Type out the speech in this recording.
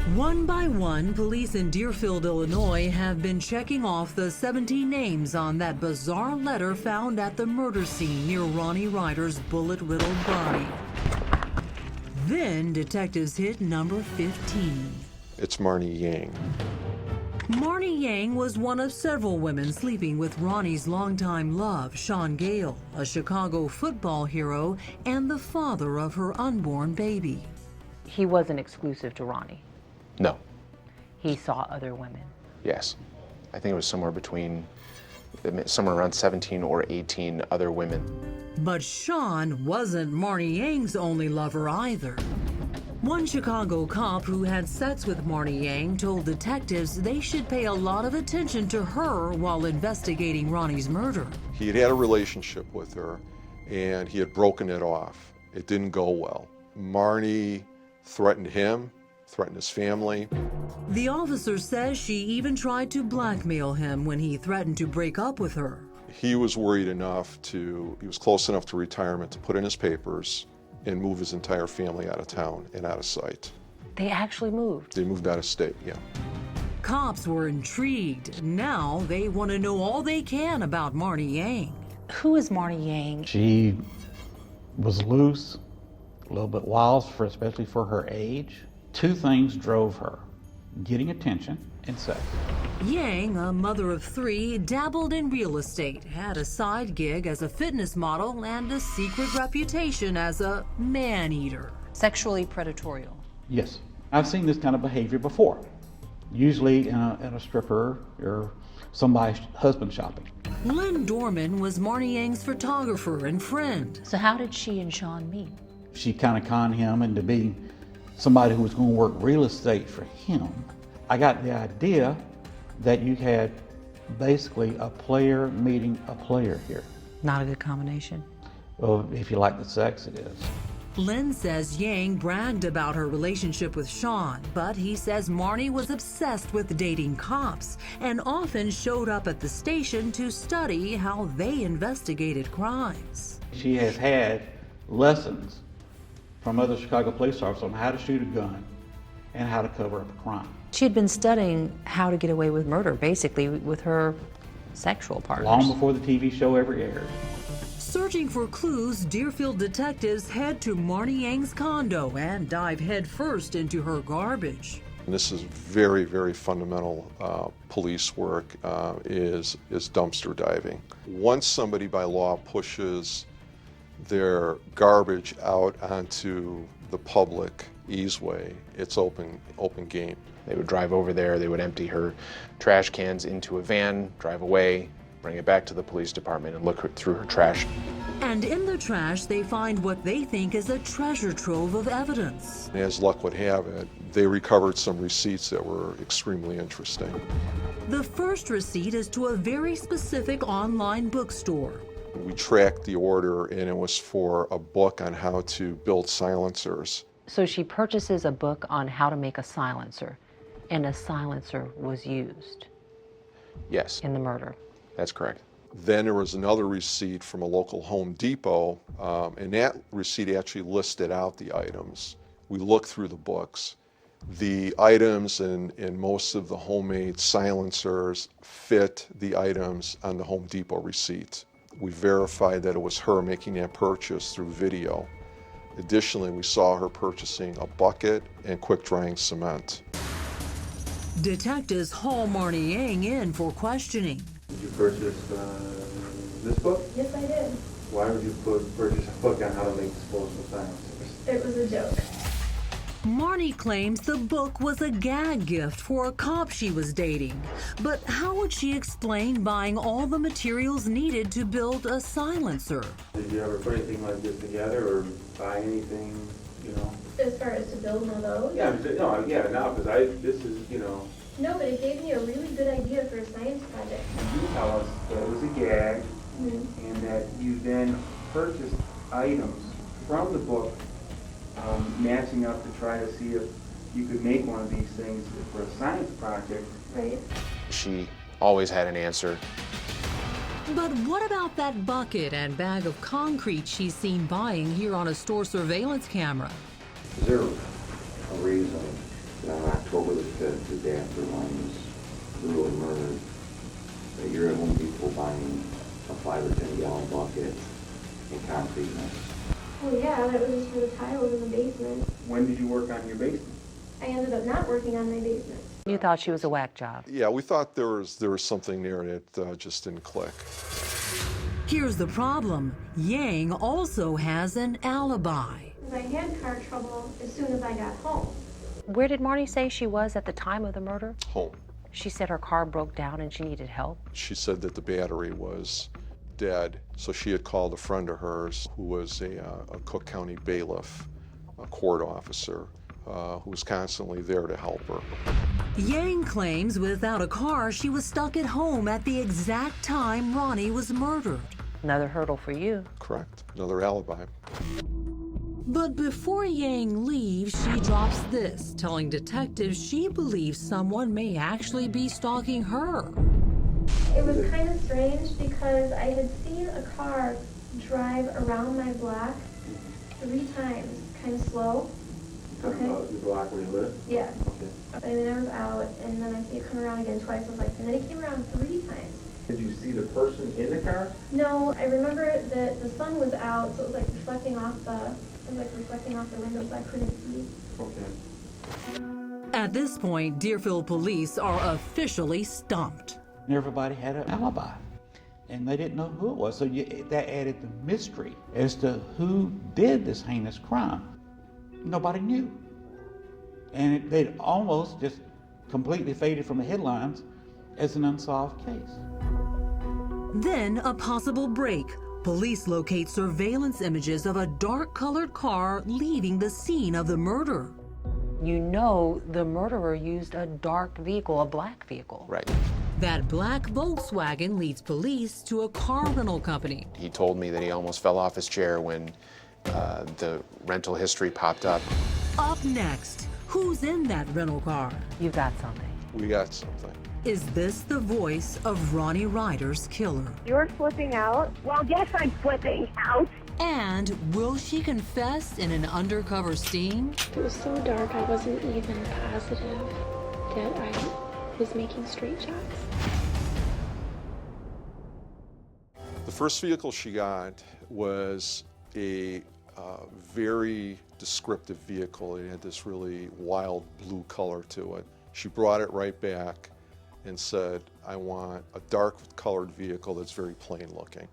One by one, police in Deerfield, Illinois have been checking off the 17 names on that bizarre letter found at the murder scene near Rhoni Reuter's bullet-riddled body. Then detectives hit number 15. It's Marnie Yang. Marnie Yang was one of several women sleeping with Ronnie's longtime love, Shaun Gayle, a Chicago football hero and the father of her unborn baby. He wasn't exclusive to Rhoni. No. He saw other women. Yes. I think it was somewhere around 17 or 18 other women. But Shaun wasn't Marnie Yang's only lover either. One Chicago cop who had sex with Marnie Yang told detectives they should pay a lot of attention to her while investigating Ronnie's murder. He had a relationship with her, and he had broken it off. It didn't go well. Marnie threatened him, threatened his family. The officer says she even tried to blackmail him when he threatened to break up with her. He was worried enough he was close enough to retirement to put in his papers and move his entire family out of town and out of sight. They actually moved. They moved out of state, yeah. Cops were intrigued. Now they want to know all they can about Marnie Yang. Who is Marnie Yang? She was loose, a little bit wild, especially for her age. Two things drove her: getting attention and sex. Yang, a mother of 3, dabbled in real estate, had a side gig as a fitness model, and a secret reputation as a man-eater. Sexually predatory. Yes, I've seen this kind of behavior before, usually in a stripper or somebody's husband shopping. Lynn Dorman was Marnie Yang's photographer and friend. So how did she and Shaun meet? She kind of conned him into being somebody who was going to work real estate for him. I got the idea that you had basically a player meeting a player here. Not a good combination. Well, if you like the sex, it is. Lynn says Yang bragged about her relationship with Shaun, but he says Marnie was obsessed with dating cops and often showed up at the station to study how they investigated crimes. She has had lessons from other Chicago police officers on how to shoot a gun and how to cover up a crime. She had been studying how to get away with murder, basically, with her sexual partners. Long before the TV show ever aired. Searching for clues, Deerfield detectives head to Marnie Yang's condo and dive headfirst into her garbage. And this is very, very fundamental police work, is dumpster diving. Once somebody by law pushes their garbage out onto the public easeway, it's open game. They would drive over there, they would empty her trash cans into a van, drive away, bring it back to the police department and look through her trash. And in the trash, they find what they think is a treasure trove of evidence. As luck would have it, they recovered some receipts that were extremely interesting. The first receipt is to a very specific online bookstore. We tracked the order, and it was for a book on how to build silencers. So she purchases a book on how to make a silencer, and a silencer was used. Yes. In the murder. That's correct. Then there was another receipt from a local Home Depot, and that receipt actually listed out the items. We looked through the books. The items in most of the homemade silencers fit the items on the Home Depot receipt. We verified that it was her making that purchase through video. Additionally, we saw her purchasing a bucket and quick-drying cement. Detectives haul Marnie Yang in for questioning. Did you purchase this book? Yes, I did. Why would you purchase a book on how to make disposable silencers? It was a joke. Marnie claims the book was a gag gift for a cop she was dating. But how would she explain buying all the materials needed to build a silencer? Did you ever put anything like this together or buy anything, you know? As far as to build one of those? Yeah, now, because this is, you know. No, but it gave me a really good idea for a science project. You tell us that it was a gag and that you then purchased items from the book, matching up to try to see if you could make one of these things for a science project. Right. She always had an answer. But what about that bucket and bag of concrete she's seen buying here on a store surveillance camera? Is there a reason not What were the day after Rhoni was brutally murdered? That you're at Home Depot buying a 5 or 10 gallon bucket and concrete mix. Well, yeah, that was just for the tiles in the basement. When did you work on your basement? I ended up not working on my basement. You thought she was a whack job. Yeah, we thought there was something there that just didn't click. Here's the problem. Yang also has an alibi. I had car trouble as soon as I got home. Where did Marnie say she was at the time of the murder? Home. She said her car broke down and she needed help. She said that the battery was dead, so she had called a friend of hers who was a Cook County bailiff, a court officer, who was constantly there to help her. Yang claims without a car, she was stuck at home at the exact time Rhoni was murdered. Another hurdle for you. Correct. Another alibi. But before Yang leaves, she drops this, telling detectives she believes someone may actually be stalking her. It was kind of strange because I had seen a car drive around my block 3 times, kind of slow. Talking about the block where you live? Yeah. Okay. And then I was out, and then I see it come around again twice. I was like, and then it came around 3 times. Did you see the person in the car? No, I remember that the sun was out, so it was like reflecting off the window, so I couldn't see. Okay. At this point, Deerfield police are officially stumped. And everybody had an alibi, and they didn't know who it was. So that added the mystery as to who did this heinous crime. Nobody knew. And they'd almost just completely faded from the headlines as an unsolved case. Then a possible break. Police locate surveillance images of a dark-colored car leaving the scene of the murder. You know the murderer used a dark vehicle, a black vehicle. Right. That black Volkswagen leads police to a car rental company. He told me that he almost fell off his chair when the rental history popped up. Up next, who's in that rental car? You've got something. We got something. Is this the voice of Rhoni Reuter's killer? You're flipping out? Well, yes, I'm flipping out. And will she confess in an undercover sting? It was so dark I wasn't even positive that I was making straight shots. The first vehicle she got was a very descriptive vehicle. It had this really wild blue color to it. She brought it right back and said, I want a dark colored vehicle that's very plain looking.